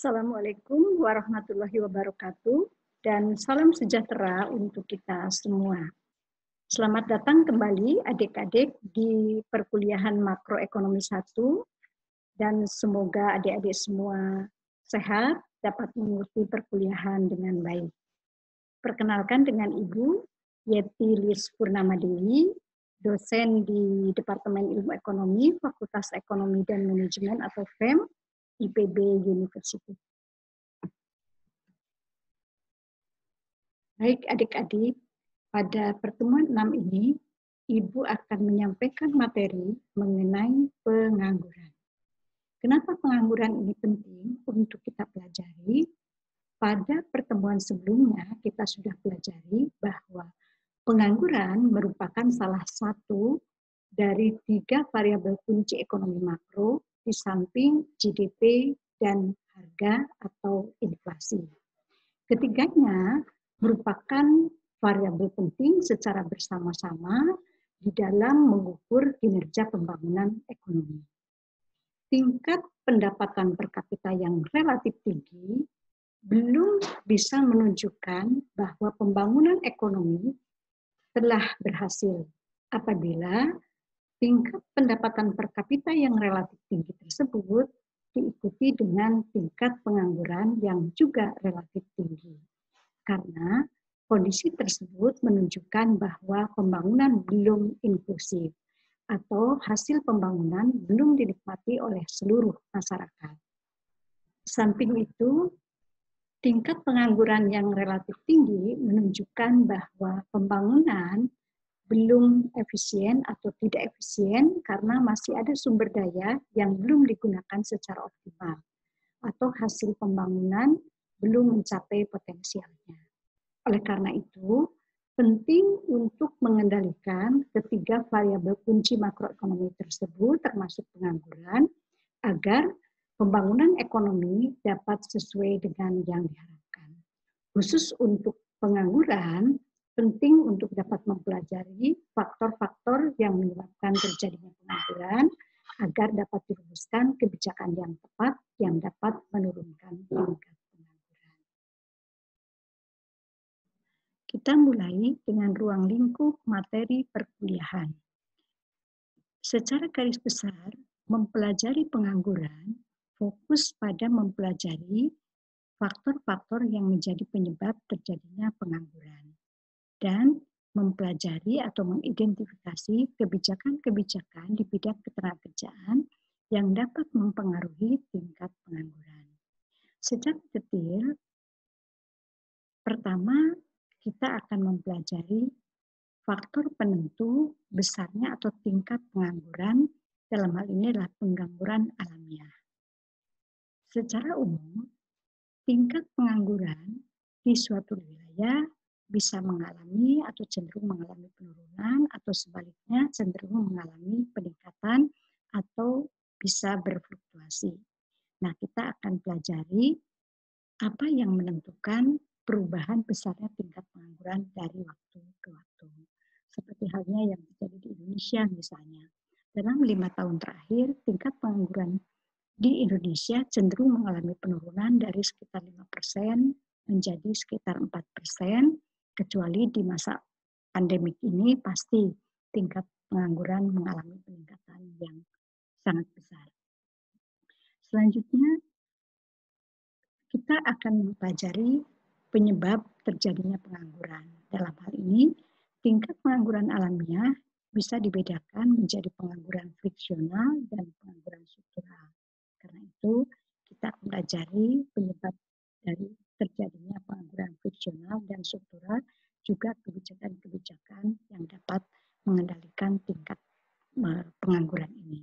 Assalamualaikum warahmatullahi wabarakatuh dan salam sejahtera untuk kita semua. Selamat datang kembali adik-adik di perkuliahan makroekonomi 1 dan semoga adik-adik semua sehat dapat mengikuti perkuliahan dengan baik. Perkenalkan dengan Ibu Yeti Lis Purnama Dewi, dosen di Departemen Ilmu Ekonomi, Fakultas Ekonomi dan Manajemen atau FEM, IPB University. Baik adik-adik, pada pertemuan 6 ini, Ibu akan menyampaikan materi mengenai pengangguran. Kenapa pengangguran ini penting untuk kita pelajari? Pada pertemuan sebelumnya, kita sudah pelajari bahwa pengangguran merupakan salah satu dari 3 variabel kunci ekonomi makro di samping GDP dan harga atau inflasi. Ketiganya merupakan variabel penting secara bersama-sama di dalam mengukur kinerja pembangunan ekonomi. Tingkat pendapatan per kapita yang relatif tinggi belum bisa menunjukkan bahwa pembangunan ekonomi telah berhasil apabila tingkat pendapatan per kapita yang relatif tinggi tersebut diikuti dengan tingkat pengangguran yang juga relatif tinggi. Karena kondisi tersebut menunjukkan bahwa pembangunan belum inklusif atau hasil pembangunan belum dinikmati oleh seluruh masyarakat. Samping itu, tingkat pengangguran yang relatif tinggi menunjukkan bahwa pembangunan belum efisien atau tidak efisien karena masih ada sumber daya yang belum digunakan secara optimal atau hasil pembangunan belum mencapai potensialnya. Oleh karena itu, penting untuk mengendalikan ketiga variabel kunci makroekonomi tersebut termasuk pengangguran agar pembangunan ekonomi dapat sesuai dengan yang diharapkan. Khusus untuk pengangguran, penting untuk dapat mempelajari faktor-faktor yang menyebabkan terjadinya pengangguran agar dapat dirumuskan kebijakan yang tepat yang dapat menurunkan tingkat pengangguran. Kita mulai dengan ruang lingkup materi perkuliahan. Secara garis besar, mempelajari pengangguran fokus pada mempelajari faktor-faktor yang menjadi penyebab terjadinya pengangguran dan mempelajari atau mengidentifikasi kebijakan-kebijakan di bidang ketenagakerjaan yang dapat mempengaruhi tingkat pengangguran. Secara detail, pertama kita akan mempelajari faktor penentu besarnya atau tingkat pengangguran, dalam hal ini adalah pengangguran alamiah. Secara umum, tingkat pengangguran di suatu wilayah bisa mengalami atau cenderung mengalami penurunan atau sebaliknya cenderung mengalami peningkatan atau bisa berfluktuasi. Nah, kita akan pelajari apa yang menentukan perubahan besarnya tingkat pengangguran dari waktu ke waktu. Seperti halnya yang terjadi di Indonesia misalnya. Dalam 5 tahun terakhir, tingkat pengangguran di Indonesia cenderung mengalami penurunan dari sekitar 5% menjadi sekitar 4%, kecuali di masa pandemik ini pasti tingkat pengangguran mengalami peningkatan yang sangat besar. Selanjutnya, kita akan mempelajari penyebab terjadinya pengangguran. Dalam hal ini, tingkat pengangguran alamiah bisa dibedakan menjadi pengangguran friksional dan pengangguran struktural. Karena itu, kita mempelajari penyebab dari terjadinya pengangguran friksional dan struktural, juga kebijakan-kebijakan yang dapat mengendalikan tingkat pengangguran ini.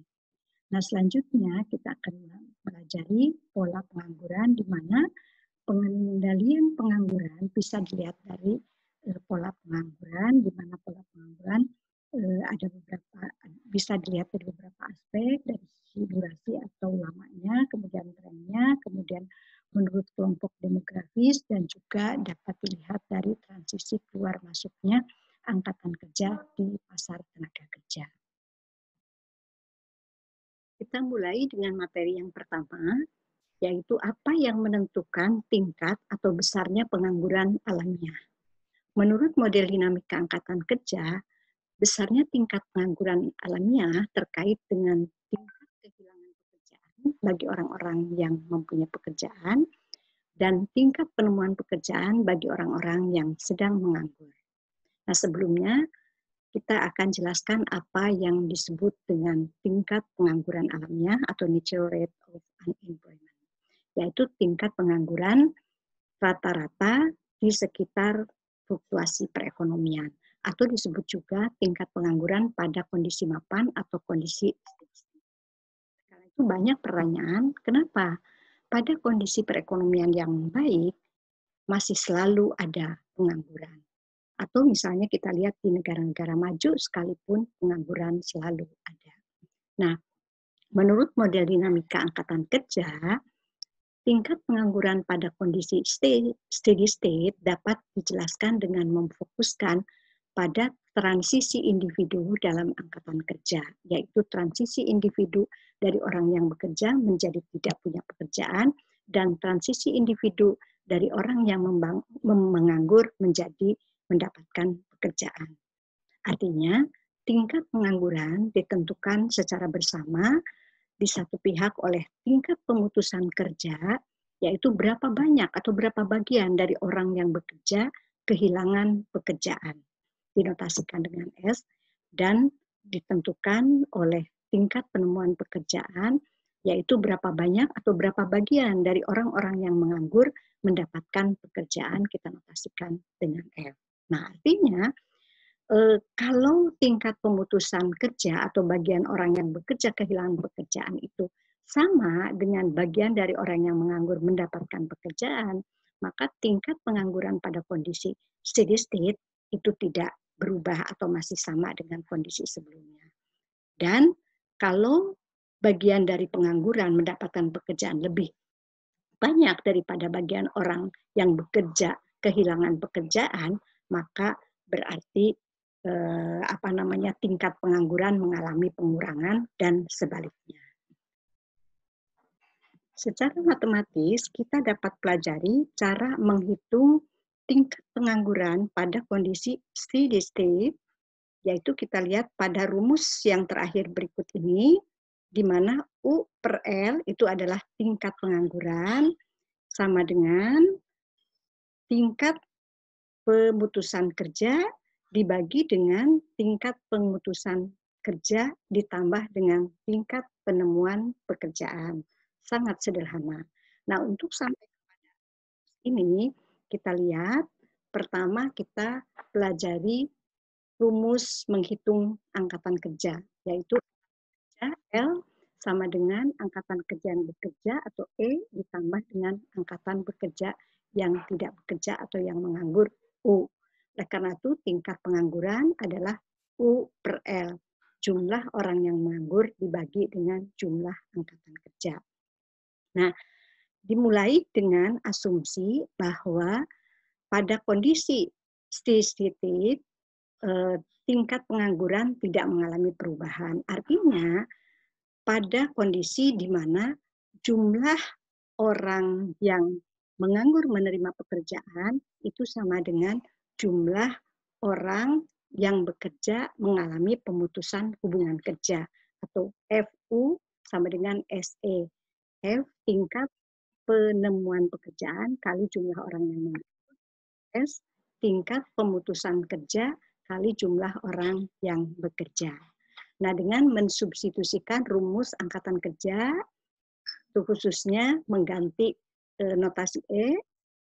Nah, selanjutnya kita akan mempelajari pola pengangguran di mana pengendalian pengangguran bisa dilihat dari pola pengangguran, di mana pola pengangguran ada beberapa, bisa dilihat dari beberapa aspek, dari sisi durasi atau lamanya, kemudian trennya, kemudian menurut kelompok demografis, dan juga dapat dilihat dari transisi keluar masuknya angkatan kerja di pasar tenaga kerja. Kita mulai dengan materi yang pertama, yaitu apa yang menentukan tingkat atau besarnya pengangguran alamiah. Menurut model dinamika angkatan kerja, besarnya tingkat pengangguran alamiah terkait dengan tingkat kehilangan pekerjaan bagi orang-orang yang mempunyai pekerjaan dan tingkat penemuan pekerjaan bagi orang-orang yang sedang menganggur. Nah, sebelumnya kita akan jelaskan apa yang disebut dengan tingkat pengangguran alamiah atau natural rate of unemployment, yaitu tingkat pengangguran rata-rata di sekitar fluktuasi perekonomian, atau disebut juga tingkat pengangguran pada kondisi mapan atau kondisi steady. Karena itu banyak pertanyaan, kenapa pada kondisi perekonomian yang baik masih selalu ada pengangguran? Atau misalnya kita lihat di negara-negara maju sekalipun pengangguran selalu ada. Nah, menurut model dinamika angkatan kerja, tingkat pengangguran pada kondisi steady state dapat dijelaskan dengan memfokuskan pada transisi individu dalam angkatan kerja, yaitu transisi individu dari orang yang bekerja menjadi tidak punya pekerjaan, dan transisi individu dari orang yang menganggur menjadi mendapatkan pekerjaan. Artinya, tingkat pengangguran ditentukan secara bersama di satu pihak oleh tingkat pemutusan kerja, yaitu berapa banyak atau berapa bagian dari orang yang bekerja kehilangan pekerjaan. Dinotasikan dengan S, dan ditentukan oleh tingkat penemuan pekerjaan, yaitu berapa banyak atau berapa bagian dari orang-orang yang menganggur mendapatkan pekerjaan, kita notasikan dengan F. Nah, artinya kalau tingkat pemutusan kerja atau bagian orang yang bekerja kehilangan pekerjaan itu sama dengan bagian dari orang yang menganggur mendapatkan pekerjaan, maka tingkat pengangguran pada kondisi steady state itu tidak berubah atau masih sama dengan kondisi sebelumnya. Dan kalau bagian dari pengangguran mendapatkan pekerjaan lebih banyak daripada bagian orang yang bekerja kehilangan pekerjaan, maka berarti tingkat pengangguran mengalami pengurangan dan sebaliknya. Secara matematis kita dapat pelajari cara menghitung tingkat pengangguran pada kondisi steady state, yaitu kita lihat pada rumus yang terakhir berikut ini, di mana U per L itu adalah tingkat pengangguran sama dengan tingkat pemutusan kerja dibagi dengan tingkat pemutusan kerja ditambah dengan tingkat penemuan pekerjaan. Sangat sederhana. Nah, untuk sampai kepada ini, kita lihat, pertama kita pelajari rumus menghitung angkatan kerja, yaitu L sama dengan angkatan kerja yang bekerja atau E ditambah dengan angkatan bekerja yang tidak bekerja atau yang menganggur U. Oleh karena itu tingkat pengangguran adalah U per L. Jumlah orang yang menganggur dibagi dengan jumlah angkatan kerja. Nah, dimulai dengan asumsi bahwa pada kondisi steady state tingkat pengangguran tidak mengalami perubahan. Artinya pada kondisi di mana jumlah orang yang menganggur menerima pekerjaan itu sama dengan jumlah orang yang bekerja mengalami pemutusan hubungan kerja, atau FU sama dengan SE. F tingkat penemuan pekerjaan kali jumlah orang yang menganggur. S tingkat pemutusan kerja kali jumlah orang yang bekerja. Nah, dengan mensubstitusikan rumus angkatan kerja, itu khususnya mengganti notasi E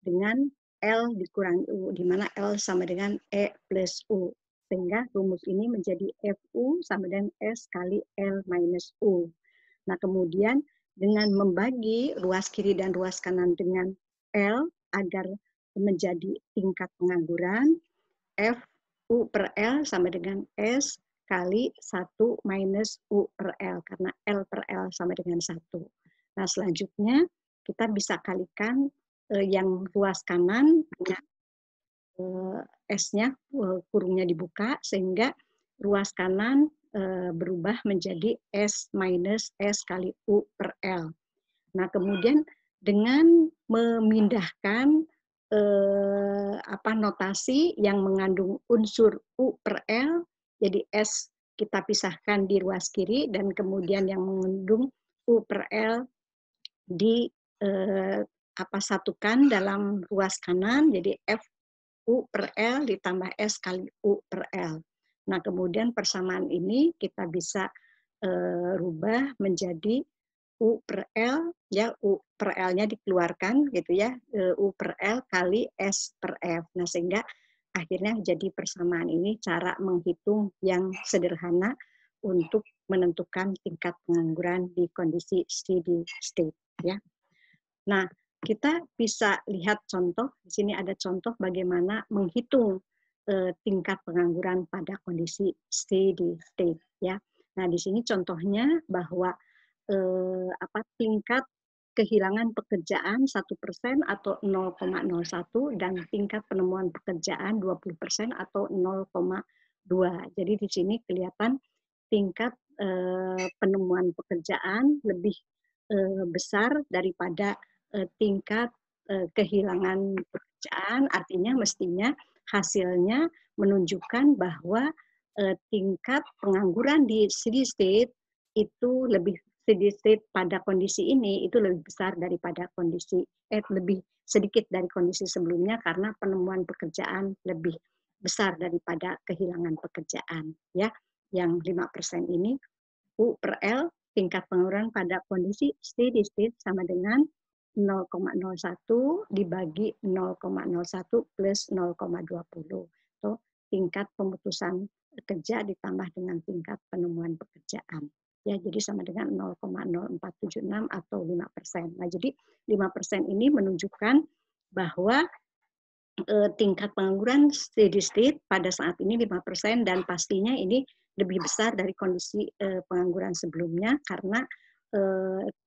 dengan L dikurangi U, di mana L sama dengan E plus U. Sehingga rumus ini menjadi FU sama dengan S kali L minus U. Nah, kemudian dengan membagi ruas kiri dan ruas kanan dengan L agar menjadi tingkat pengangguran, F U per L sama dengan S kali 1 minus U per L, karena L per L sama dengan 1. Nah, selanjutnya kita bisa kalikan yang ruas kanan dengan S-nya, kurungnya dibuka, sehingga ruas kanan berubah menjadi S minus S kali U per L. Nah, kemudian dengan memindahkan notasi yang mengandung unsur U per L, jadi S kita pisahkan di ruas kiri dan kemudian yang mengandung U per L di satukan dalam ruas kanan, jadi F U per L ditambah S kali U per L. Nah, kemudian persamaan ini kita bisa rubah menjadi U per L, ya U per L-nya dikeluarkan gitu ya, U per L kali S per F. Nah, sehingga akhirnya jadi persamaan ini cara menghitung yang sederhana untuk menentukan tingkat pengangguran di kondisi steady state ya. Nah, kita bisa lihat contoh, di sini ada contoh bagaimana menghitung tingkat pengangguran pada kondisi steady state ya. Nah, di sini contohnya bahwa tingkat kehilangan pekerjaan 1% atau 0,01 dan tingkat penemuan pekerjaan 20% atau 0,2. Jadi di sini kelihatan tingkat penemuan pekerjaan lebih besar daripada tingkat kehilangan pekerjaan, artinya mestinya hasilnya menunjukkan bahwa tingkat pengangguran di steady state itu lebih steady state pada kondisi ini itu lebih besar daripada kondisi lebih sedikit dari kondisi sebelumnya karena penemuan pekerjaan lebih besar daripada kehilangan pekerjaan ya. Yang 5% ini U per L tingkat pengangguran pada kondisi steady state sama dengan 0,01 dibagi 0,01 plus 0,20. Itu tingkat pemutusan kerja ditambah dengan tingkat penemuan pekerjaan. Ya, jadi sama dengan 0,0476 atau 5%. Nah, jadi 5% ini menunjukkan bahwa tingkat pengangguran steady state pada saat ini 5% dan pastinya ini lebih besar dari kondisi pengangguran sebelumnya karena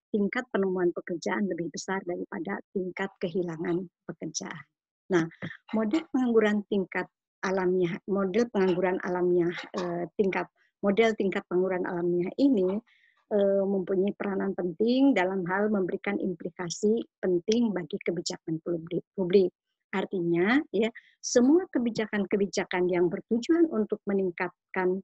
tingkat penemuan pekerjaan lebih besar daripada tingkat kehilangan pekerjaan. Nah, model pengangguran tingkat alamiah, model pengangguran alamiah model tingkat pengangguran alamiah ini mempunyai peranan penting dalam hal memberikan implikasi penting bagi kebijakan publik. Artinya, ya, semua kebijakan-kebijakan yang bertujuan untuk meningkatkan,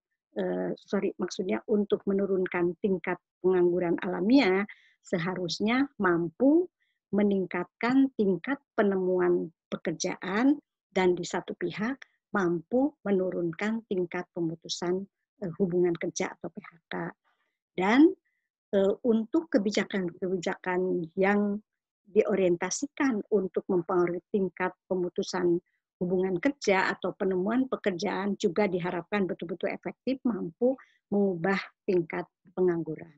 maksudnya untuk menurunkan tingkat pengangguran alamiah, seharusnya mampu meningkatkan tingkat penemuan pekerjaan dan di satu pihak mampu menurunkan tingkat pemutusan hubungan kerja atau PHK. Dan untuk kebijakan-kebijakan yang diorientasikan untuk mempengaruhi tingkat pemutusan hubungan kerja atau penemuan pekerjaan juga diharapkan betul-betul efektif mampu mengubah tingkat pengangguran.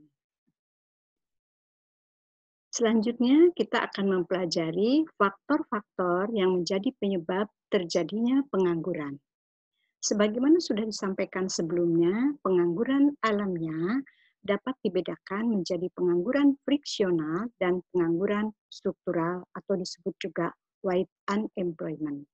Selanjutnya kita akan mempelajari faktor-faktor yang menjadi penyebab terjadinya pengangguran. Sebagaimana sudah disampaikan sebelumnya, pengangguran alamiah dapat dibedakan menjadi pengangguran friksional dan pengangguran struktural atau disebut juga white unemployment.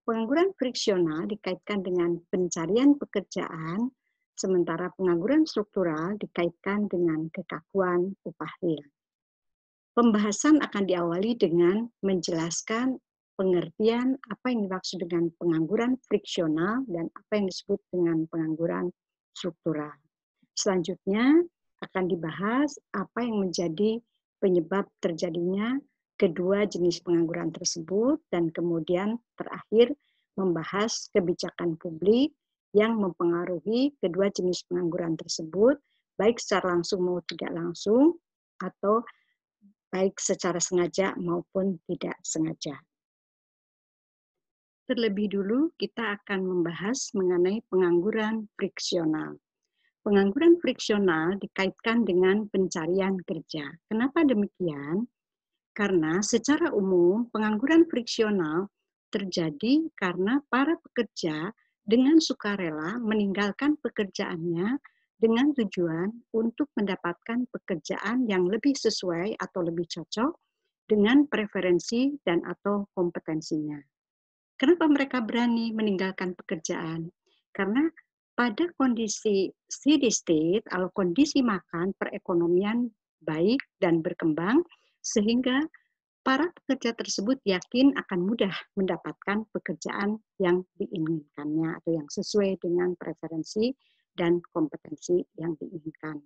Pengangguran friksional dikaitkan dengan pencarian pekerjaan, sementara pengangguran struktural dikaitkan dengan kekakuan upah real. Pembahasan akan diawali dengan menjelaskan pengertian apa yang dimaksud dengan pengangguran friksional dan apa yang disebut dengan pengangguran struktural. Selanjutnya akan dibahas apa yang menjadi penyebab terjadinya kedua jenis pengangguran tersebut dan kemudian terakhir membahas kebijakan publik yang mempengaruhi kedua jenis pengangguran tersebut baik secara langsung maupun tidak langsung atau baik secara sengaja maupun tidak sengaja. Terlebih dulu kita akan membahas mengenai pengangguran friksional. Pengangguran friksional dikaitkan dengan pencarian kerja. Kenapa demikian? Karena secara umum pengangguran friksional terjadi karena para pekerja dengan sukarela meninggalkan pekerjaannya dengan tujuan untuk mendapatkan pekerjaan yang lebih sesuai atau lebih cocok dengan preferensi dan atau kompetensinya. Kenapa mereka berani meninggalkan pekerjaan? Karena pada kondisi steady state atau kondisi makan perekonomian baik dan berkembang, sehingga para pekerja tersebut yakin akan mudah mendapatkan pekerjaan yang diinginkannya atau yang sesuai dengan preferensi dan kompetensi yang diinginkan.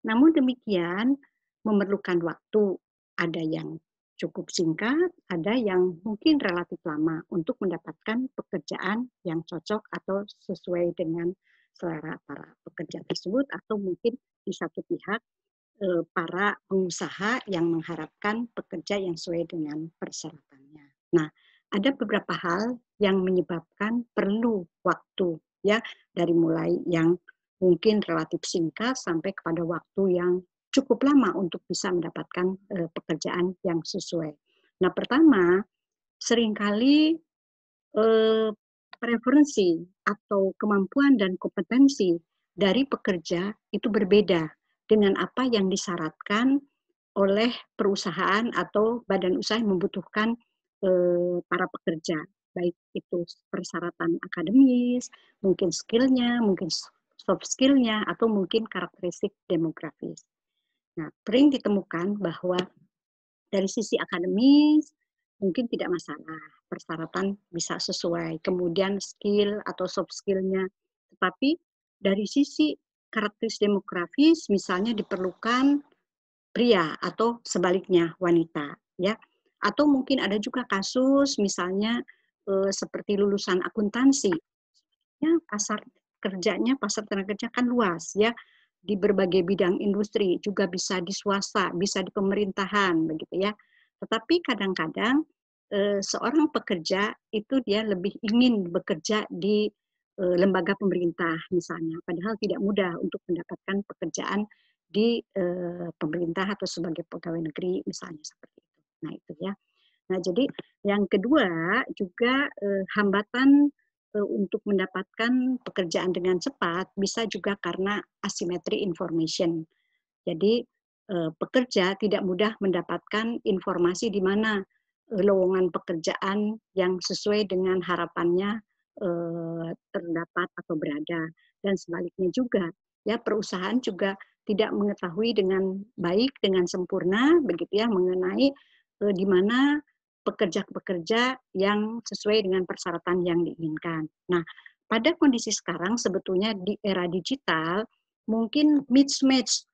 Namun demikian, memerlukan waktu. Ada yang cukup singkat, ada yang mungkin relatif lama untuk mendapatkan pekerjaan yang cocok atau sesuai dengan selera para pekerja tersebut, atau mungkin di satu pihak para pengusaha yang mengharapkan pekerja yang sesuai dengan persyaratannya. Nah, ada beberapa hal yang menyebabkan perlu waktu, ya, dari mulai yang mungkin relatif singkat sampai kepada waktu yang cukup lama untuk bisa mendapatkan pekerjaan yang sesuai. Nah, pertama, seringkali preferensi atau kemampuan dan kompetensi dari pekerja itu berbeda dengan apa yang disyaratkan oleh perusahaan atau badan usaha yang membutuhkan para pekerja, baik itu persyaratan akademis, mungkin skillnya, mungkin soft skillnya, atau mungkin karakteristik demografis. Nah, sering ditemukan bahwa dari sisi akademis mungkin tidak masalah, persyaratan bisa sesuai, kemudian skill atau soft skill-nya. Tetapi dari sisi karakteristik demografis misalnya diperlukan pria atau sebaliknya wanita, ya. Atau mungkin ada juga kasus misalnya seperti lulusan akuntansi, ya pasar tenaga kerja kan luas, ya, di berbagai bidang industri, juga bisa di swasta, bisa di pemerintahan, begitu ya. Tetapi kadang-kadang seorang pekerja itu dia lebih ingin bekerja di lembaga pemerintah misalnya, padahal tidak mudah untuk mendapatkan pekerjaan di pemerintah atau sebagai pegawai negeri misalnya seperti itu. Nah itu ya. Nah, jadi yang kedua juga hambatan untuk mendapatkan pekerjaan dengan cepat bisa juga karena asymmetry information. Jadi pekerja tidak mudah mendapatkan informasi di mana lowongan pekerjaan yang sesuai dengan harapannya terdapat atau berada, dan sebaliknya juga, ya, perusahaan juga tidak mengetahui dengan baik, dengan sempurna begitu ya, mengenai di mana pekerja-pekerja yang sesuai dengan persyaratan yang diinginkan. Nah, pada kondisi sekarang sebetulnya di era digital mungkin mismatch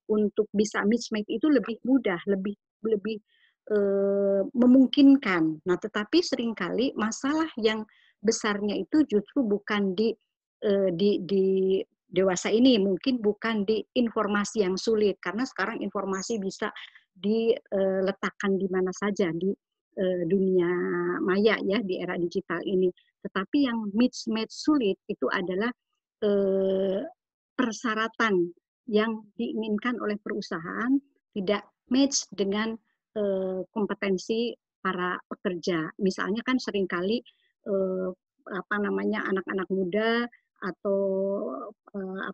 untuk bisa mismatch itu lebih mudah, lebih lebih memungkinkan. Nah, tetapi seringkali masalah yang besarnya itu justru bukan di dewasa ini, mungkin bukan di informasi yang sulit, karena sekarang informasi bisa diletakkan di mana saja di dunia maya ya, di era digital ini. Tetapi yang mismatch sulit itu adalah persyaratan yang diinginkan oleh perusahaan tidak match dengan kompetensi para pekerja. Misalnya kan seringkali apa namanya anak-anak muda atau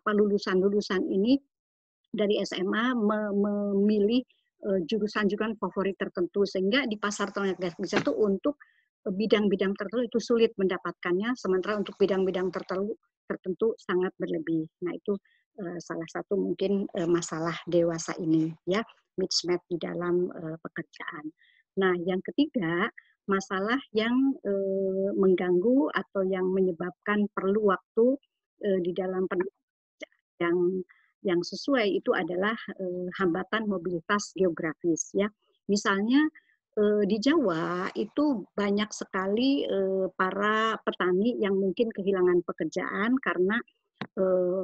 lulusan-lulusan ini dari SMA memilih jurusan-jurusan favorit tertentu, sehingga di pasar tenaga kerja itu untuk bidang-bidang tertentu itu sulit mendapatkannya, sementara untuk bidang-bidang tertentu sangat berlebih. Nah itu salah satu mungkin masalah dewasa ini ya, mismatch di dalam pekerjaan. Nah yang ketiga, masalah yang mengganggu atau yang menyebabkan perlu waktu di dalam yang sesuai itu adalah hambatan mobilitas geografis ya. Misalnya di Jawa itu banyak sekali para petani yang mungkin kehilangan pekerjaan karena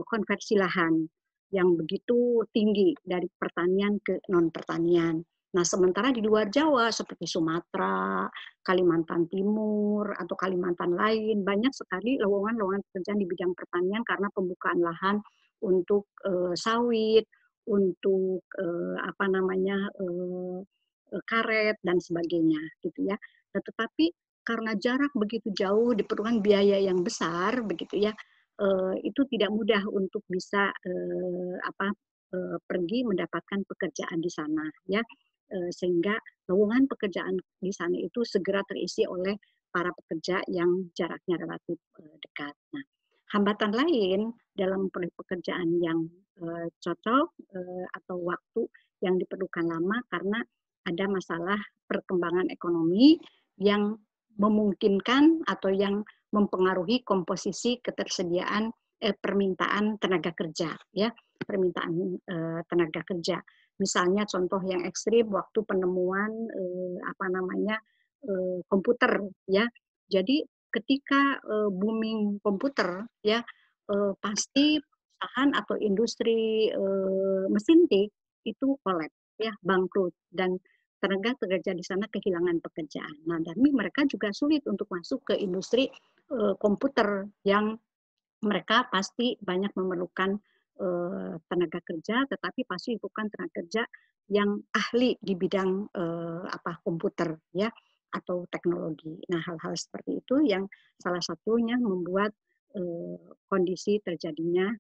konversi lahan yang begitu tinggi dari pertanian ke non pertanian. Nah, sementara di luar Jawa seperti Sumatera, Kalimantan Timur atau Kalimantan lain banyak sekali lowongan-lowongan pekerjaan di bidang pertanian karena pembukaan lahan untuk sawit, untuk apa namanya karet dan sebagainya, gitu ya. Nah, tetapi karena jarak begitu jauh diperlukan biaya yang besar, begitu ya, itu tidak mudah untuk bisa pergi mendapatkan pekerjaan di sana, ya, sehingga lowongan pekerjaan di sana itu segera terisi oleh para pekerja yang jaraknya relatif dekat. Nah, hambatan lain dalam pekerjaan yang cocok atau waktu yang diperlukan lama karena ada masalah perkembangan ekonomi yang memungkinkan atau yang mempengaruhi komposisi ketersediaan permintaan tenaga kerja, ya, permintaan tenaga kerja. Misalnya contoh yang ekstrim waktu penemuan komputer, ya. Jadi ketika booming komputer, ya, pasti perusahaan atau industri mesin tik itu kolaps, ya, bangkrut, dan tenaga kerja di sana kehilangan pekerjaan. Nah, dan mereka juga sulit untuk masuk ke industri komputer yang mereka pasti banyak memerlukan tenaga kerja, tetapi pasti bukan tenaga kerja yang ahli di bidang komputer, ya, atau teknologi. Nah, hal-hal seperti itu yang salah satunya membuat kondisi terjadinya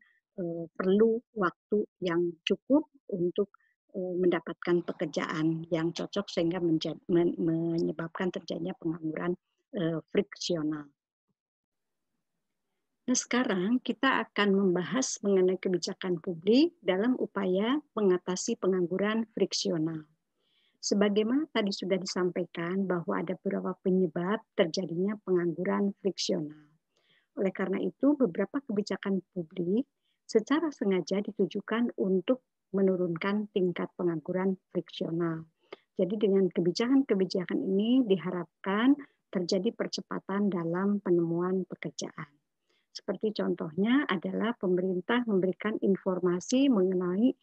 perlu waktu yang cukup untuk mendapatkan pekerjaan yang cocok sehingga menyebabkan terjadinya pengangguran friksional. Nah, sekarang kita akan membahas mengenai kebijakan publik dalam upaya mengatasi pengangguran friksional. Sebagaimana tadi sudah disampaikan bahwa ada beberapa penyebab terjadinya pengangguran friksional. Oleh karena itu, beberapa kebijakan publik secara sengaja ditujukan untuk menurunkan tingkat pengangguran friksional. Jadi dengan kebijakan-kebijakan ini diharapkan terjadi percepatan dalam penemuan pekerjaan. Seperti contohnya adalah pemerintah memberikan informasi mengenai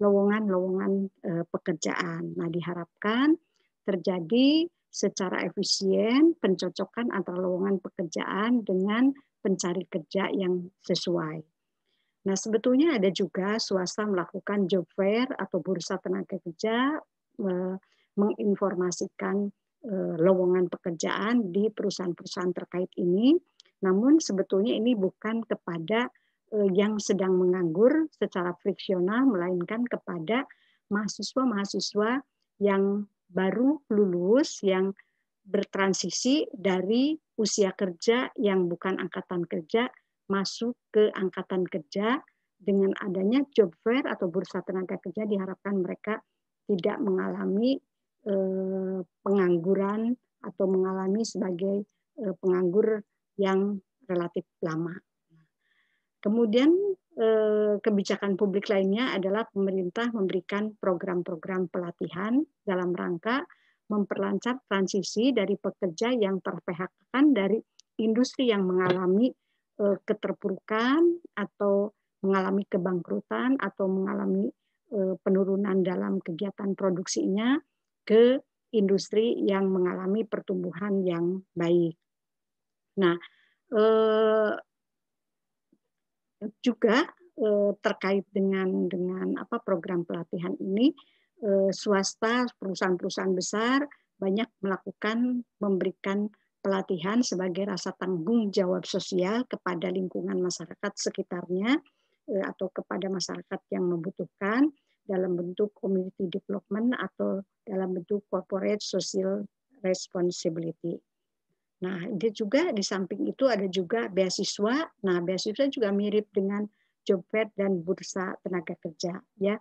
lowongan-lowongan pekerjaan. Nah, diharapkan terjadi secara efisien pencocokan antara lowongan pekerjaan dengan pencari kerja yang sesuai. Nah, sebetulnya ada juga swasta melakukan job fair atau bursa tenaga kerja menginformasikan lowongan pekerjaan di perusahaan-perusahaan terkait ini. Namun sebetulnya ini bukan kepada yang sedang menganggur secara friksional, melainkan kepada mahasiswa-mahasiswa yang baru lulus, yang bertransisi dari usia kerja yang bukan angkatan kerja masuk ke angkatan kerja. Dengan adanya job fair atau bursa tenaga kerja diharapkan mereka tidak mengalami pengangguran atau mengalami sebagai penganggur yang relatif lama. Kemudian kebijakan publik lainnya adalah pemerintah memberikan program-program pelatihan dalam rangka memperlancar transisi dari pekerja yang ter-PHK dari industri yang mengalami keterpurukan atau mengalami kebangkrutan atau mengalami penurunan dalam kegiatan produksinya ke industri yang mengalami pertumbuhan yang baik. Nah, juga terkait dengan program pelatihan ini, swasta, perusahaan-perusahaan besar banyak memberikan pelatihan sebagai rasa tanggung jawab sosial kepada lingkungan masyarakat sekitarnya atau kepada masyarakat yang membutuhkan dalam bentuk community development atau dalam bentuk corporate social responsibility. Nah, dia juga di samping itu ada juga beasiswa. Nah, beasiswa juga mirip dengan job fair dan bursa tenaga kerja, ya.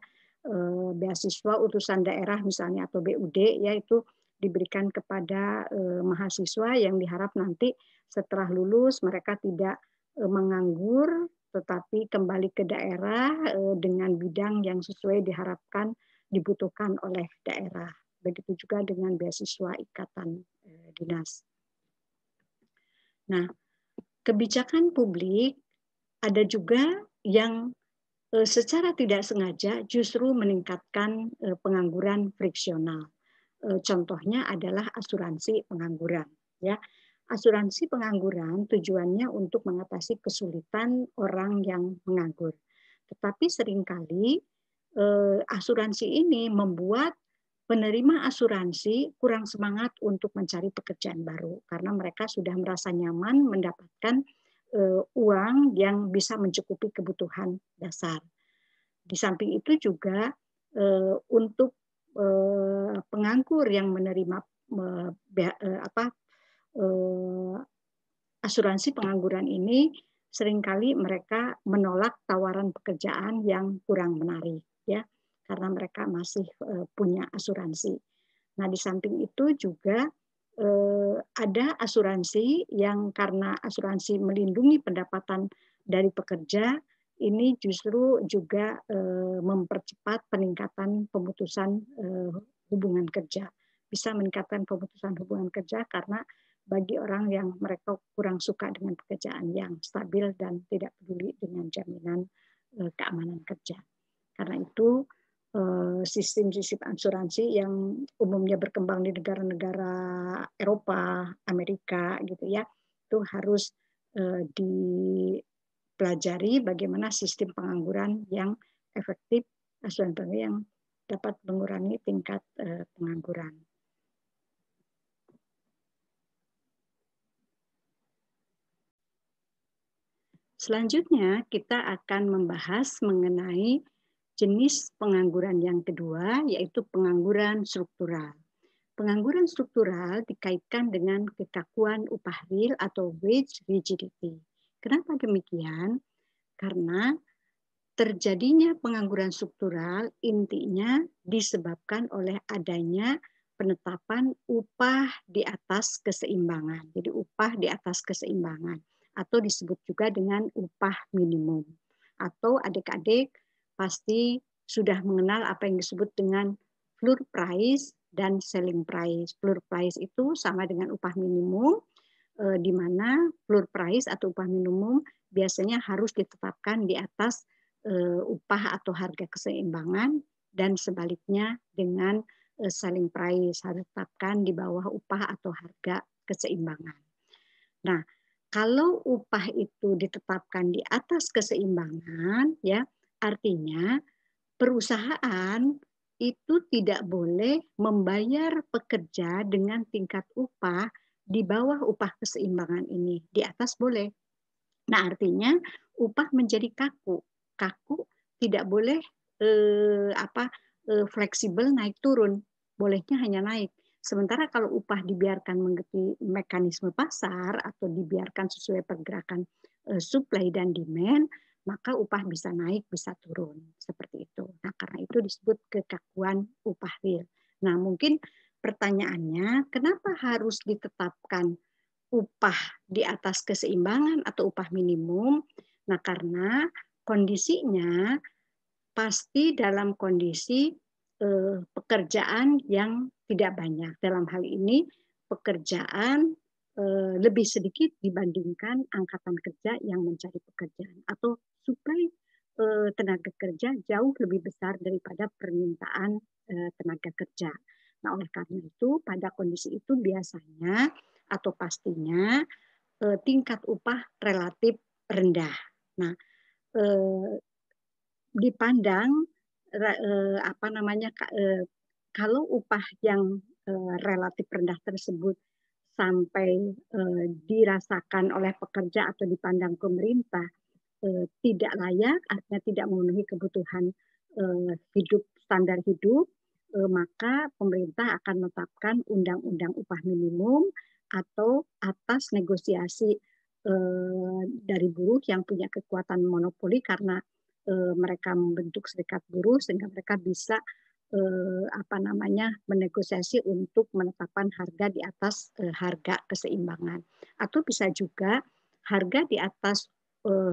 Beasiswa utusan daerah misalnya atau BUD, yaitu diberikan kepada mahasiswa yang diharap nanti setelah lulus mereka tidak menganggur, tetapi kembali ke daerah dengan bidang yang sesuai diharapkan dibutuhkan oleh daerah. Begitu juga dengan beasiswa ikatan dinas. Nah, kebijakan publik ada juga yang secara tidak sengaja justru meningkatkan pengangguran friksional. Contohnya adalah asuransi pengangguran. Ya, asuransi pengangguran tujuannya untuk mengatasi kesulitan orang yang menganggur. Tetapi seringkali asuransi ini membuat penerima asuransi kurang semangat untuk mencari pekerjaan baru karena mereka sudah merasa nyaman mendapatkan uang yang bisa mencukupi kebutuhan dasar. Di samping itu juga untuk penganggur yang menerima asuransi pengangguran ini seringkali mereka menolak tawaran pekerjaan yang kurang menarik, ya, karena mereka masih punya asuransi. Nah, di samping itu juga ada asuransi yang karena asuransi melindungi pendapatan dari pekerja, ini justru juga mempercepat peningkatan pemutusan hubungan kerja. Bisa meningkatkan pemutusan hubungan kerja karena bagi orang yang mereka kurang suka dengan pekerjaan yang stabil dan tidak peduli dengan jaminan keamanan kerja. Karena itu sistem-sistem asuransi yang umumnya berkembang di negara-negara Eropa, Amerika gitu ya, itu harus dipelajari bagaimana sistem pengangguran yang efektif, asuransi yang dapat mengurangi tingkat pengangguran. Selanjutnya, kita akan membahas mengenai jenis pengangguran yang kedua, yaitu pengangguran struktural. Pengangguran struktural dikaitkan dengan kekakuan upah real atau wage rigidity. Kenapa demikian? Karena terjadinya pengangguran struktural intinya disebabkan oleh adanya penetapan upah di atas keseimbangan. Jadi upah di atas keseimbangan atau disebut juga dengan upah minimum. Atau adik-adik pasti sudah mengenal apa yang disebut dengan floor price dan selling price. Floor price itu sama dengan upah minimum, di mana floor price atau upah minimum biasanya harus ditetapkan di atas upah atau harga keseimbangan, dan sebaliknya dengan selling price harus ditetapkan di bawah upah atau harga keseimbangan. Nah, kalau upah itu ditetapkan di atas keseimbangan, ya artinya perusahaan itu tidak boleh membayar pekerja dengan tingkat upah di bawah upah keseimbangan ini. Di atas boleh. Nah, artinya upah menjadi kaku. Kaku tidak boleh fleksibel naik turun. Bolehnya hanya naik. Sementara kalau upah dibiarkan mengikuti mekanisme pasar atau dibiarkan sesuai pergerakan supply dan demand, maka upah bisa naik, bisa turun. Seperti itu. Nah, karena itu disebut kekakuan upah real. Nah, mungkin pertanyaannya, kenapa harus ditetapkan upah di atas keseimbangan atau upah minimum? Nah, karena kondisinya pasti dalam kondisi pekerjaan yang tidak banyak. Dalam hal ini pekerjaan lebih sedikit dibandingkan angkatan kerja yang mencari pekerjaan, atau suplai tenaga kerja jauh lebih besar daripada permintaan tenaga kerja. Nah, oleh karena itu pada kondisi itu biasanya atau pastinya tingkat upah relatif rendah. Nah, dipandang kalau upah yang relatif rendah tersebut sampai dirasakan oleh pekerja atau dipandang pemerintah tidak layak, artinya tidak memenuhi kebutuhan hidup, standar hidup, maka pemerintah akan menetapkan undang-undang upah minimum atau atas negosiasi dari buruh yang punya kekuatan monopoli karena mereka membentuk serikat buruh sehingga mereka bisa menegosiasi untuk menetapkan harga di atas harga keseimbangan, atau bisa juga harga di atas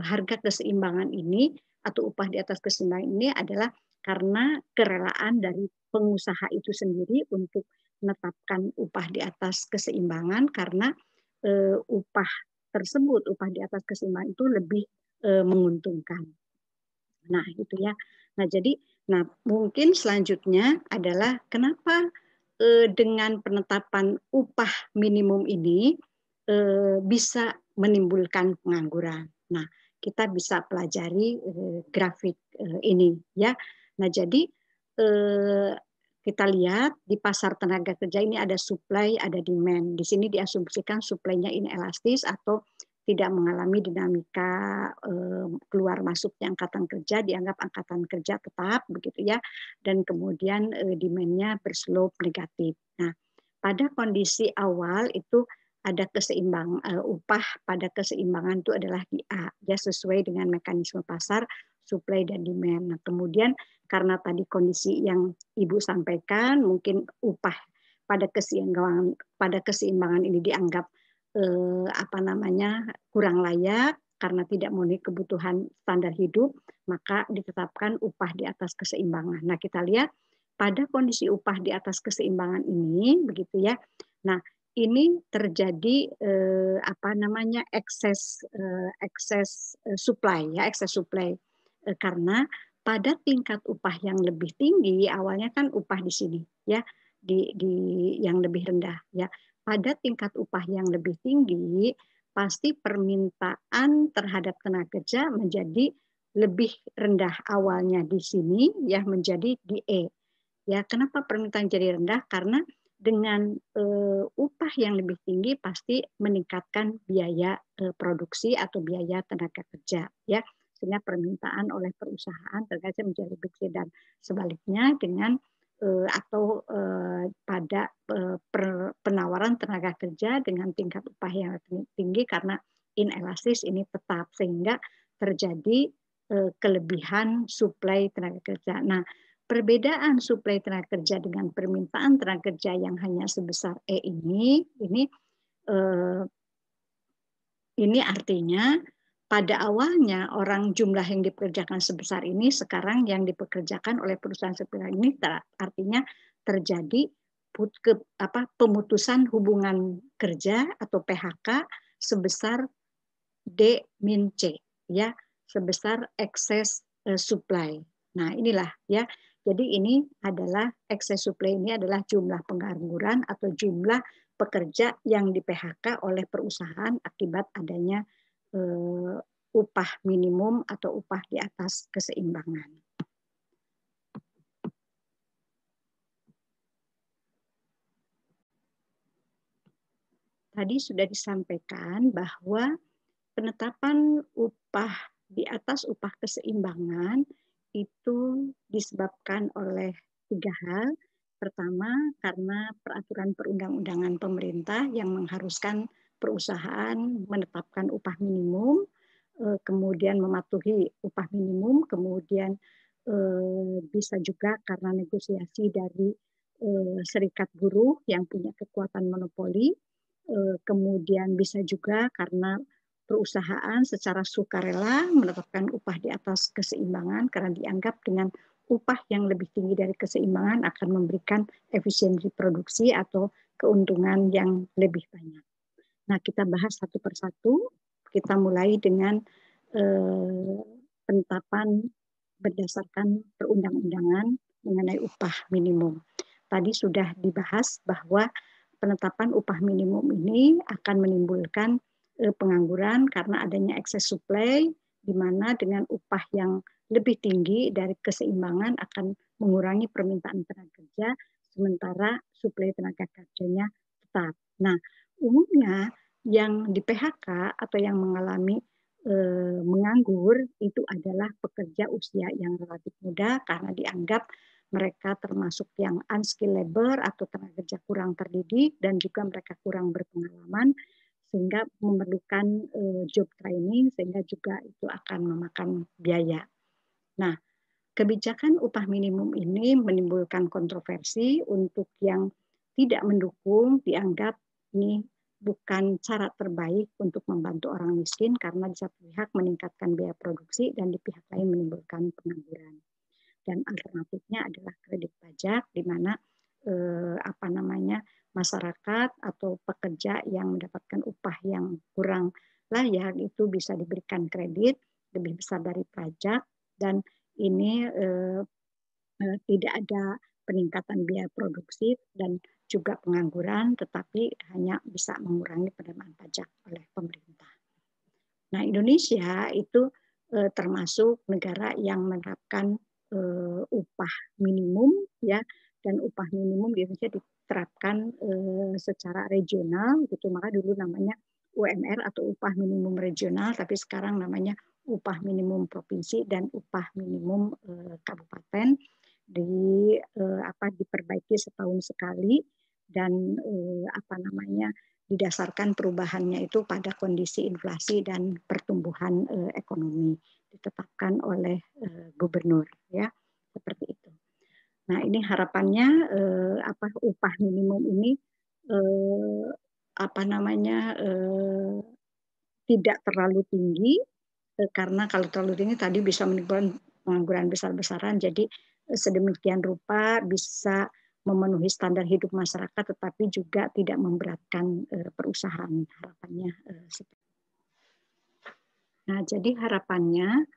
harga keseimbangan ini atau upah di atas keseimbangan ini adalah karena kerelaan dari pengusaha itu sendiri untuk menetapkan upah di atas keseimbangan, karena upah tersebut, upah di atas keseimbangan itu lebih menguntungkan. Nah, itu ya. Nah, jadi mungkin selanjutnya adalah kenapa dengan penetapan upah minimum ini bisa menimbulkan pengangguran. Nah, kita bisa pelajari grafik ini ya. Nah, jadi kita lihat di pasar tenaga kerja ini ada supply, ada demand. Di sini diasumsikan supply-nya inelastis atau tidak mengalami dinamika keluar masuknya angkatan kerja, dianggap angkatan kerja tetap begitu ya, dan kemudian demand-nya berslope negatif. Nah, pada kondisi awal itu ada upah pada keseimbangan itu adalah di A, ya sesuai dengan mekanisme pasar, supply dan demand. Nah, kemudian karena tadi kondisi yang Ibu sampaikan, mungkin upah pada keseimbangan ini dianggap kurang layak karena tidak memenuhi kebutuhan standar hidup, maka ditetapkan upah di atas keseimbangan. Nah, kita lihat pada kondisi upah di atas keseimbangan ini, begitu ya. Nah, ini terjadi excess supply ya, excess supply karena pada tingkat upah yang lebih tinggi, awalnya kan upah di sini ya, di yang lebih rendah ya. Pada tingkat upah yang lebih tinggi, pasti permintaan terhadap tenaga kerja menjadi lebih rendah, awalnya di sini ya menjadi di E. Ya, kenapa permintaan jadi rendah? Karena dengan upah yang lebih tinggi pasti meningkatkan biaya produksi atau biaya tenaga kerja ya, sehingga permintaan oleh perusahaan terkadang menjadi lebih tinggi, dan sebaliknya dengan atau pada penawaran tenaga kerja dengan tingkat upah yang tinggi karena inelastis ini tetap, sehingga terjadi kelebihan suplai tenaga kerja. Nah, perbedaan suplai tenaga kerja dengan permintaan tenaga kerja yang hanya sebesar E ini artinya pada awalnya jumlah yang dipekerjakan sebesar ini, sekarang yang dipekerjakan oleh perusahaan sebesar ini artinya terjadi pemutusan hubungan kerja atau PHK sebesar D-C ya, sebesar excess supply. Nah, inilah ya. Jadi ini adalah excess supply, ini adalah jumlah pengangguran atau jumlah pekerja yang di PHK oleh perusahaan akibat adanya upah minimum atau upah di atas keseimbangan. Tadi sudah disampaikan bahwa penetapan upah di atas upah keseimbangan itu disebabkan oleh 3 hal. Pertama, karena peraturan perundang-undangan pemerintah yang mengharuskan perusahaan menetapkan upah minimum, kemudian mematuhi upah minimum, kemudian bisa juga karena negosiasi dari serikat buruh yang punya kekuatan monopoli, kemudian bisa juga karena perusahaan secara sukarela menetapkan upah di atas keseimbangan karena dianggap dengan upah yang lebih tinggi dari keseimbangan akan memberikan efisiensi produksi atau keuntungan yang lebih banyak. Nah, kita bahas satu persatu. Kita mulai dengan penetapan berdasarkan perundang-undangan mengenai upah minimum. Tadi sudah dibahas bahwa penetapan upah minimum ini akan menimbulkan pengangguran karena adanya excess supply, di mana dengan upah yang lebih tinggi dari keseimbangan akan mengurangi permintaan tenaga kerja, sementara suplai tenaga kerjanya tetap. Nah, umumnya yang di PHK atau yang mengalami menganggur itu adalah pekerja usia yang relatif muda karena dianggap mereka termasuk yang unskilled labor atau tenaga kerja kurang terdidik dan juga mereka kurang berpengalaman sehingga memerlukan job training sehingga juga itu akan memakan biaya. Nah, kebijakan upah minimum ini menimbulkan kontroversi. Untuk yang tidak mendukung dianggap ini bukan cara terbaik untuk membantu orang miskin karena di satu pihak meningkatkan biaya produksi dan di pihak lain menimbulkan pengangguran. Dan alternatifnya adalah kredit pajak, di mana masyarakat atau pekerja yang mendapatkan upah yang kurang layak itu bisa diberikan kredit lebih besar dari pajak, dan ini tidak ada peningkatan biaya produksi dan juga pengangguran, tetapi hanya bisa mengurangi penerimaan pajak oleh pemerintah. Nah, Indonesia itu termasuk negara yang menerapkan upah minimum ya, dan upah minimum di Indonesia diterapkan secara regional gitu, maka dulu namanya UMR atau upah minimum regional, tapi sekarang namanya upah minimum provinsi dan upah minimum kabupaten diperbaiki setahun sekali dan didasarkan perubahannya itu pada kondisi inflasi dan pertumbuhan ekonomi ditetapkan oleh gubernur, ya, seperti itu. Nah, ini harapannya upah minimum ini tidak terlalu tinggi, karena kalau terlalu tinggi tadi bisa menimbulkan pengangguran besar-besaran. Jadi sedemikian rupa bisa memenuhi standar hidup masyarakat, tetapi juga tidak memberatkan perusahaan. Harapannya seperti. Nah, jadi harapannya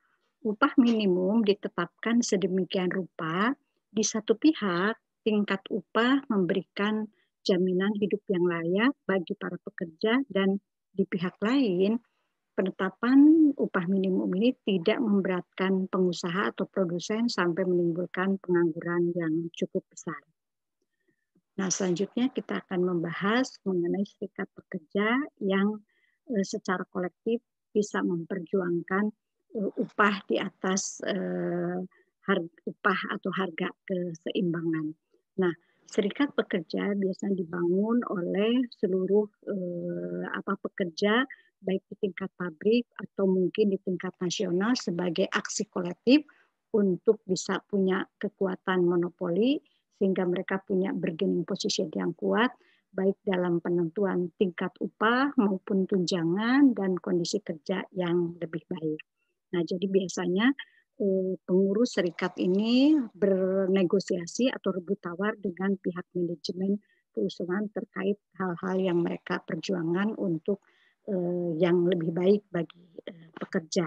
upah minimum ditetapkan sedemikian rupa, di satu pihak tingkat upah memberikan jaminan hidup yang layak bagi para pekerja, dan di pihak lain penetapan upah minimum ini tidak memberatkan pengusaha atau produsen sampai menimbulkan pengangguran yang cukup besar. Nah, selanjutnya kita akan membahas mengenai serikat pekerja yang secara kolektif bisa memperjuangkan upah di atas upah atau harga keseimbangan. Nah, serikat pekerja biasanya dibangun oleh seluruh pekerja, baik di tingkat pabrik atau mungkin di tingkat nasional, sebagai aksi kolektif untuk bisa punya kekuatan monopoli, sehingga mereka punya bargaining position yang kuat, baik dalam penentuan tingkat upah maupun tunjangan dan kondisi kerja yang lebih baik. Nah, jadi biasanya pengurus serikat ini bernegosiasi atau rebut tawar dengan pihak manajemen perusahaan terkait hal-hal yang mereka perjuangkan untuk yang lebih baik bagi pekerja.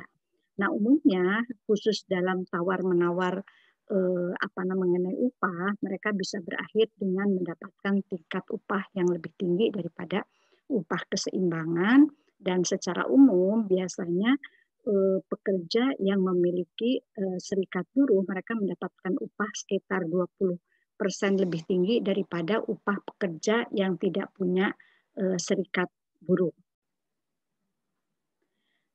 Nah, umumnya khusus dalam tawar-menawar mengenai upah, mereka bisa berakhir dengan mendapatkan tingkat upah yang lebih tinggi daripada upah keseimbangan, dan secara umum biasanya pekerja yang memiliki serikat buruh, mereka mendapatkan upah sekitar 20% lebih tinggi daripada upah pekerja yang tidak punya serikat buruh.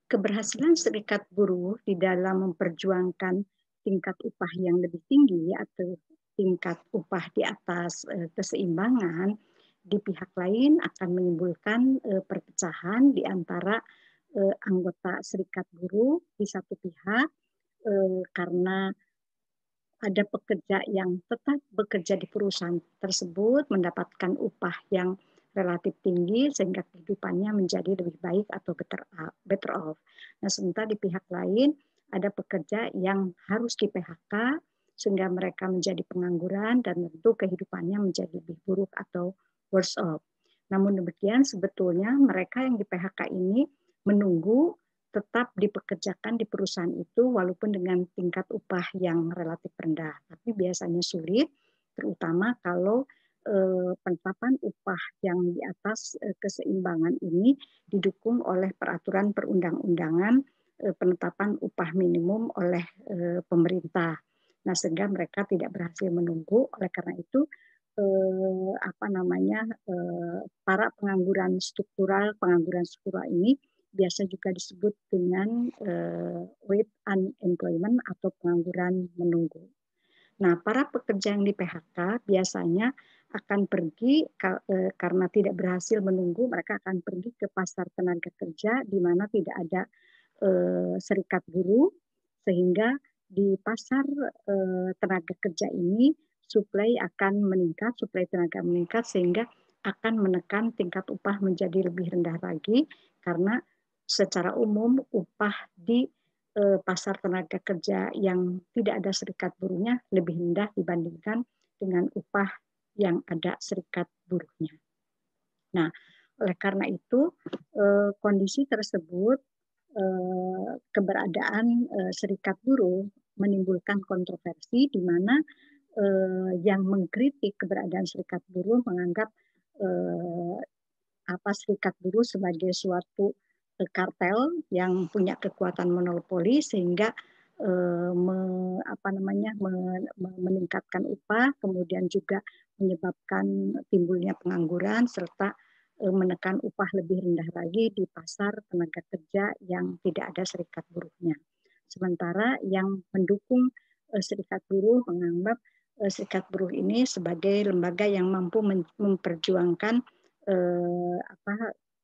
Keberhasilan serikat buruh di dalam memperjuangkan tingkat upah yang lebih tinggi atau tingkat upah di atas keseimbangan, di pihak lain akan menimbulkan perpecahan di antara anggota serikat buruh di satu pihak, karena ada pekerja yang tetap bekerja di perusahaan tersebut mendapatkan upah yang relatif tinggi sehingga kehidupannya menjadi lebih baik atau better off. Nah, sementara di pihak lain ada pekerja yang harus di PHK sehingga mereka menjadi pengangguran dan tentu kehidupannya menjadi lebih buruk atau worse off. Namun demikian sebetulnya mereka yang di PHK ini menunggu tetap dipekerjakan di perusahaan itu walaupun dengan tingkat upah yang relatif rendah. Tapi biasanya sulit, terutama kalau penetapan upah yang di atas keseimbangan ini didukung oleh peraturan perundang-undangan penetapan upah minimum oleh pemerintah. Nah, sehingga mereka tidak berhasil menunggu. Oleh karena itu, para pengangguran struktural ini biasa juga disebut dengan wait unemployment atau pengangguran menunggu. Nah, para pekerja yang di PHK biasanya akan pergi karena tidak berhasil menunggu, mereka akan pergi ke pasar tenaga kerja di mana tidak ada serikat buruh, sehingga di pasar tenaga kerja ini suplai tenaga meningkat sehingga akan menekan tingkat upah menjadi lebih rendah lagi, karena secara umum upah di pasar tenaga kerja yang tidak ada serikat buruhnya lebih rendah dibandingkan dengan upah yang ada serikat buruhnya. Nah, oleh karena itu kondisi tersebut, keberadaan serikat buruh menimbulkan kontroversi di mana yang mengkritik keberadaan serikat buruh menganggap serikat buruh sebagai suatu kartel yang punya kekuatan monopoli sehingga meningkatkan upah, kemudian juga menyebabkan timbulnya pengangguran serta menekan upah lebih rendah lagi di pasar tenaga kerja yang tidak ada serikat buruhnya. Sementara yang mendukung serikat buruh menganggap serikat buruh ini sebagai lembaga yang mampu memperjuangkan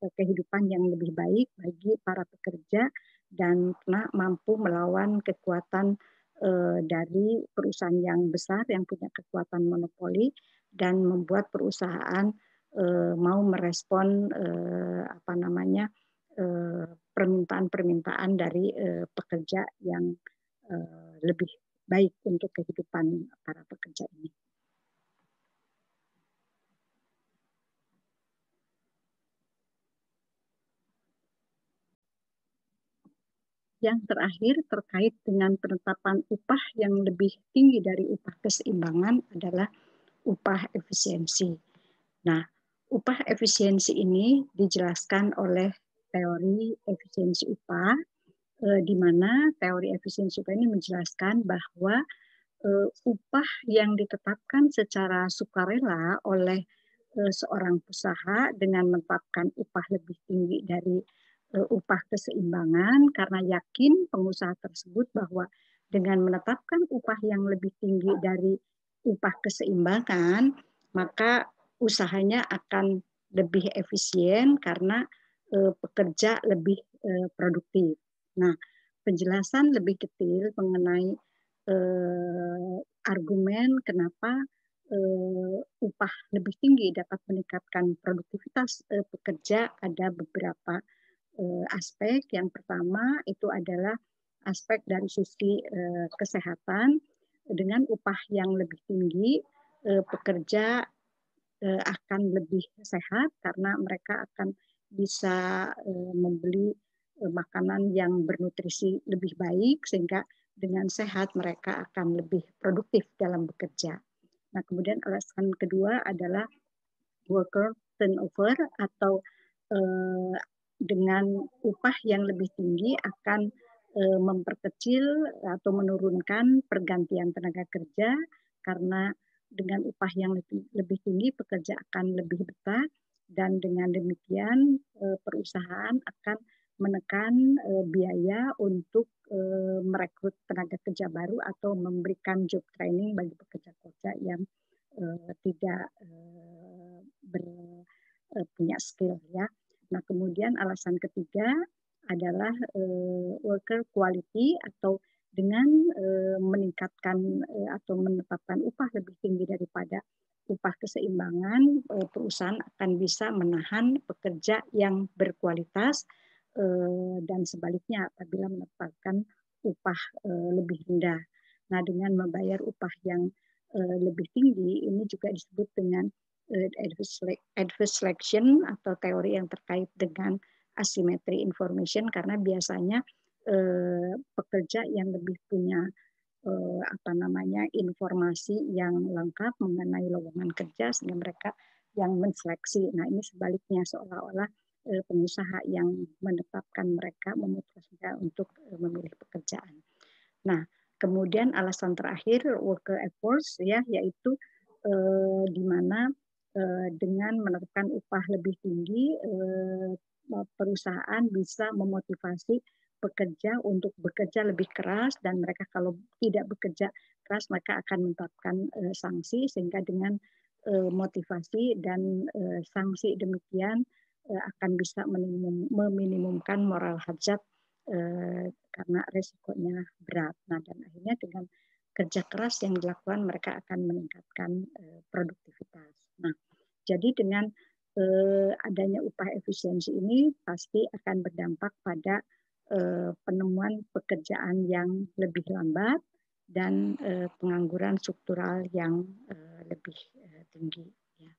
kehidupan yang lebih baik bagi para pekerja dan mampu melawan kekuatan dari perusahaan yang besar yang punya kekuatan monopoli dan membuat perusahaan mau merespon permintaan-permintaan dari pekerja yang lebih baik untuk kehidupan para pekerja ini. Yang terakhir terkait dengan penetapan upah yang lebih tinggi dari upah keseimbangan adalah upah efisiensi. Nah, upah efisiensi ini dijelaskan oleh teori efisiensi upah, di mana teori efisiensi upah ini menjelaskan bahwa upah yang ditetapkan secara sukarela oleh seorang usaha dengan menetapkan upah lebih tinggi dari upah keseimbangan karena yakin pengusaha tersebut bahwa dengan menetapkan upah yang lebih tinggi dari upah keseimbangan maka usahanya akan lebih efisien karena pekerja lebih produktif. Nah, penjelasan lebih detail mengenai argumen kenapa upah lebih tinggi dapat meningkatkan produktivitas pekerja ada beberapa aspek. Yang pertama itu adalah aspek dari sisi kesehatan. Dengan upah yang lebih tinggi, pekerja akan lebih sehat karena mereka akan bisa membeli makanan yang bernutrisi lebih baik sehingga dengan sehat mereka akan lebih produktif dalam bekerja. Nah, kemudian alasan kedua adalah worker turnover atau dengan upah yang lebih tinggi akan memperkecil atau menurunkan pergantian tenaga kerja karena dengan upah yang lebih tinggi pekerja akan lebih betah dan dengan demikian perusahaan akan menekan biaya untuk merekrut tenaga kerja baru atau memberikan job training bagi pekerja-pekerja yang tidak punya skill ya. Nah, kemudian alasan ketiga adalah worker quality atau dengan meningkatkan atau menetapkan upah lebih tinggi daripada upah keseimbangan, perusahaan akan bisa menahan pekerja yang berkualitas dan sebaliknya apabila menetapkan upah lebih rendah. Nah, dengan membayar upah yang lebih tinggi ini juga disebut dengan adverse selection atau teori yang terkait dengan asymmetry information karena biasanya pekerja yang lebih punya informasi yang lengkap mengenai lowongan kerja sehingga mereka yang menseleksi. Nah, ini sebaliknya seolah-olah pengusaha yang menetapkan mereka memutuskan mereka untuk memilih pekerjaan. Nah, kemudian alasan terakhir worker efforts ya yaitu di mana dengan menetapkan upah lebih tinggi perusahaan bisa memotivasi pekerja untuk bekerja lebih keras dan mereka kalau tidak bekerja keras mereka akan menetapkan sanksi sehingga dengan motivasi dan sanksi demikian akan bisa meminimumkan moral hazard karena resikonya berat. Nah, dan akhirnya dengan kerja keras yang dilakukan mereka akan meningkatkan produktivitas. Nah, jadi dengan adanya upah efisiensi ini pasti akan berdampak pada penemuan pekerjaan yang lebih lambat dan pengangguran struktural yang lebih tinggi. Ya.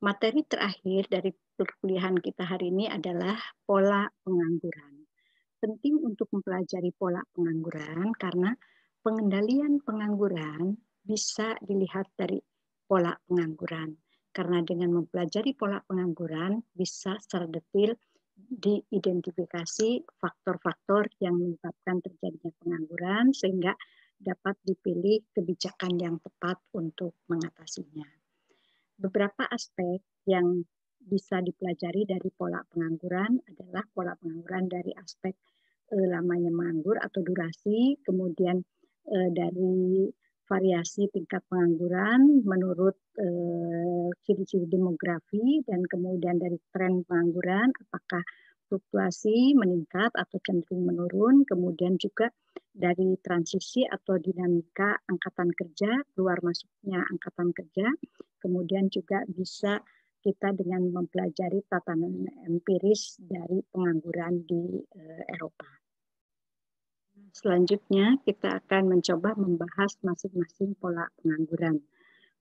Materi terakhir dari perkuliahan kita hari ini adalah pola pengangguran. Penting untuk mempelajari pola pengangguran karena pengendalian pengangguran bisa dilihat dari pola pengangguran. Karena dengan mempelajari pola pengangguran bisa secara detail diidentifikasi faktor-faktor yang menyebabkan terjadinya pengangguran sehingga dapat dipilih kebijakan yang tepat untuk mengatasinya. Beberapa aspek yang bisa dipelajari dari pola pengangguran adalah pola pengangguran dari aspek lamanya menganggur atau durasi, kemudian dari variasi tingkat pengangguran menurut ciri-ciri demografi dan kemudian dari tren pengangguran, apakah fluktuasi meningkat atau cenderung menurun, kemudian juga dari transisi atau dinamika angkatan kerja, keluar masuknya angkatan kerja, kemudian juga bisa kita dengan mempelajari tatanan empiris dari pengangguran di Eropa. Selanjutnya, kita akan mencoba membahas masing-masing pola pengangguran.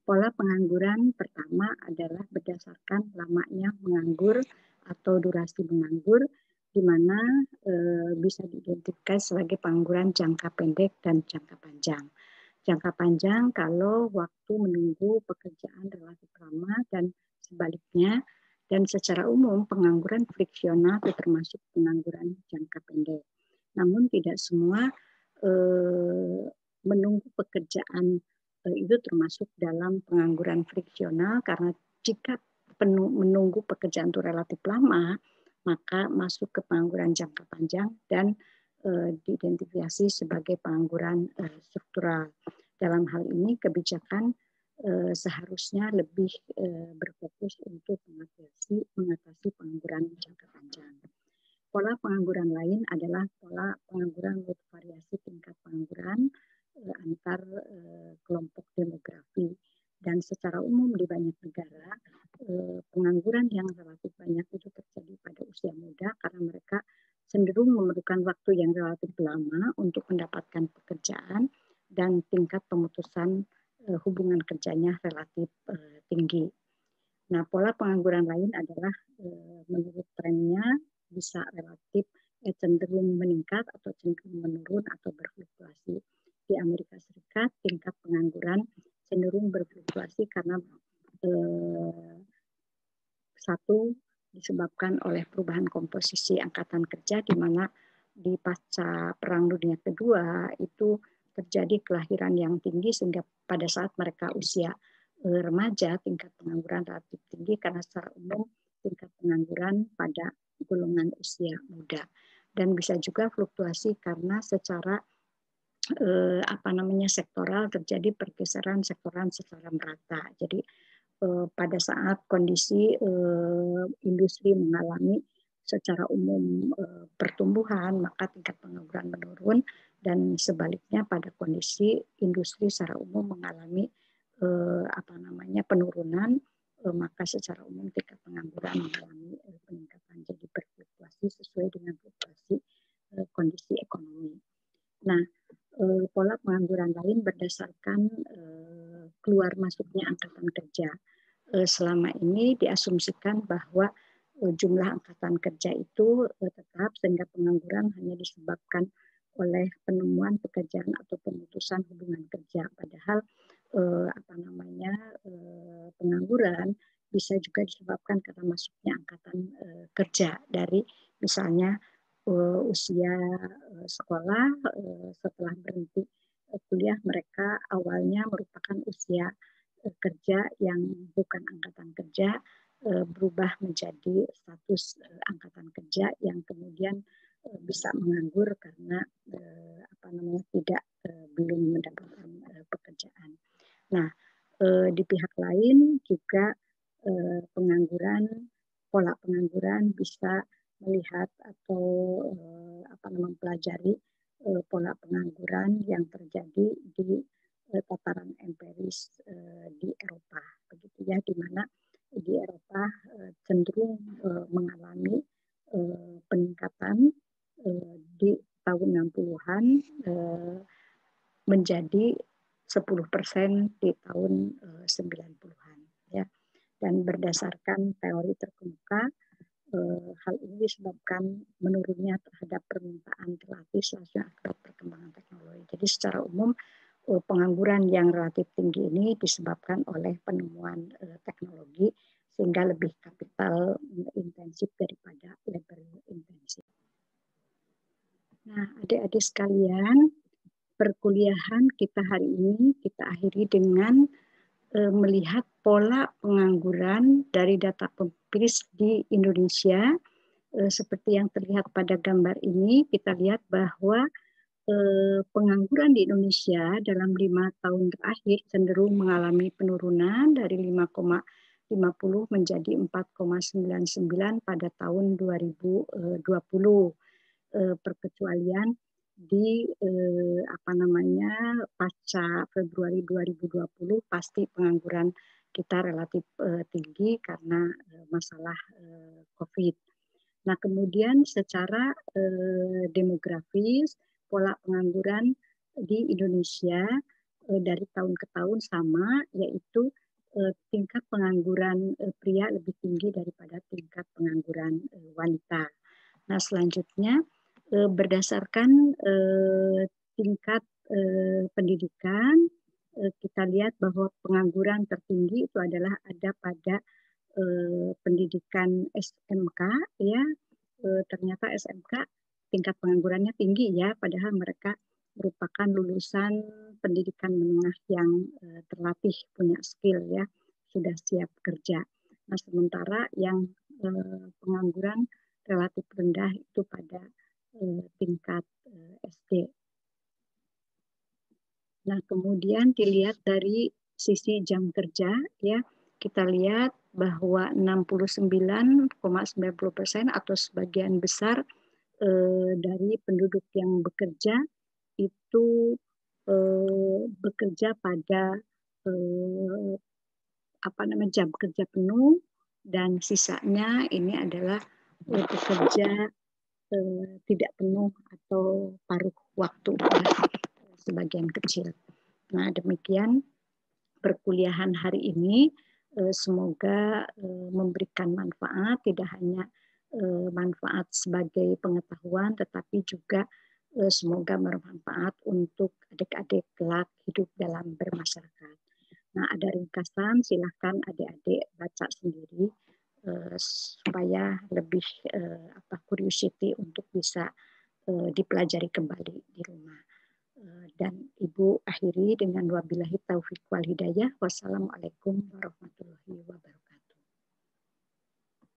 Pola pengangguran pertama adalah berdasarkan lamanya menganggur atau durasi menganggur, di mana bisa diidentifikasi sebagai pengangguran jangka pendek dan jangka panjang. Jangka panjang kalau waktu menunggu pekerjaan relatif lama dan sebaliknya, dan secara umum pengangguran friksional itu termasuk pengangguran jangka pendek. Namun tidak semua menunggu pekerjaan itu termasuk dalam pengangguran friksional, karena jika menunggu pekerjaan itu relatif lama, maka masuk ke pengangguran jangka panjang dan diidentifikasi sebagai pengangguran struktural. Dalam hal ini kebijakan seharusnya lebih berfokus untuk mengatasi pengangguran jangka panjang. Pola pengangguran lain adalah pola pengangguran menurut variasi tingkat pengangguran antar kelompok demografi. Dan secara umum di banyak negara, pengangguran yang relatif banyak itu terjadi pada usia muda karena mereka cenderung memerlukan waktu yang relatif lama untuk mendapatkan pekerjaan dan tingkat pemutusan hubungan kerjanya relatif tinggi. Nah, pola pengangguran lain adalah menurut trennya bisa relatif cenderung meningkat atau cenderung menurun atau berfluktuasi. Di Amerika Serikat tingkat pengangguran cenderung berfluktuasi karena satu disebabkan oleh perubahan komposisi angkatan kerja, di mana di pasca Perang Dunia Kedua itu terjadi kelahiran yang tinggi sehingga pada saat mereka usia remaja tingkat pengangguran relatif tinggi karena secara umum tingkat pengangguran pada golongan usia muda. Dan bisa juga fluktuasi karena secara sektoral terjadi pergeseran sektoral secara merata. Jadi pada saat kondisi industri mengalami secara umum pertumbuhan, maka tingkat pengangguran menurun, dan sebaliknya pada kondisi industri secara umum mengalami penurunan, maka secara umum tingkat pengangguran mengalami peningkatan. Jadi berfluktuasi sesuai dengan fluktuasi kondisi ekonomi. Nah, pola pengangguran lain berdasarkan keluar masuknya angkatan kerja. Selama ini diasumsikan bahwa jumlah angkatan kerja itu tetap, sehingga pengangguran hanya disebabkan oleh penemuan pekerjaan atau pemutusan hubungan kerja. Padahal pengangguran bisa juga disebabkan karena masuknya angkatan kerja dari misalnya usia sekolah, setelah berhenti kuliah mereka awalnya merupakan usia kerja yang bukan angkatan kerja, berubah menjadi status angkatan kerja yang kemudian bisa menganggur karena belum mendapatkan pekerjaan. Nah, di pihak lain juga pola pengangguran bisa melihat atau mempelajari pola pengangguran yang terjadi di tataran empiris di Eropa, begitu ya, di mana di Eropa cenderung mengalami peningkatan di tahun 60-an menjadi 10% di tahun 90-an, ya. Dan berdasarkan teori terkemuka, hal ini disebabkan menurunnya terhadap permintaan terlatih akibat perkembangan teknologi. Jadi secara umum pengangguran yang relatif tinggi ini disebabkan oleh penemuan teknologi sehingga lebih kapital intensif daripada labor intensif. Nah, adik-adik sekalian, perkuliahan kita hari ini kita akhiri dengan melihat pola pengangguran dari data empiris di Indonesia. Seperti yang terlihat pada gambar ini, kita lihat bahwa pengangguran di Indonesia dalam 5 tahun terakhir cenderung mengalami penurunan dari 5,50 menjadi 4,99 pada tahun 2020. Perkecualian di pasca Februari 2020 pasti pengangguran kita relatif tinggi karena masalah COVID. Nah, kemudian secara demografis pola pengangguran di Indonesia dari tahun ke tahun sama, yaitu tingkat pengangguran pria lebih tinggi daripada tingkat pengangguran wanita. Nah, selanjutnya berdasarkan tingkat pendidikan, kita lihat bahwa pengangguran tertinggi itu adalah ada pada pendidikan SMK, ya. Ternyata SMK tingkat penganggurannya tinggi, ya, padahal mereka merupakan lulusan pendidikan menengah yang terlatih, punya skill, ya, sudah siap kerja. Nah, sementara yang pengangguran relatif rendah itu pada tingkat SD. Nah, kemudian dilihat dari sisi jam kerja, ya, kita lihat bahwa 69,90% atau sebagian besar dari penduduk yang bekerja itu bekerja pada jam kerja penuh, dan sisanya ini adalah bekerja tidak penuh atau paruh waktu, sebagian kecil. Nah, demikian perkuliahan hari ini. Semoga memberikan manfaat, tidak hanya manfaat sebagai pengetahuan, tetapi juga semoga bermanfaat untuk adik-adik kelak hidup dalam bermasyarakat. Nah, ada ringkasan, silahkan adik-adik baca sendiri supaya lebih curiosity untuk bisa dipelajari kembali di rumah. Dan Ibu akhiri dengan wabillahi taufiq wal hidayah. Wassalamualaikum warahmatullahi wabarakatuh.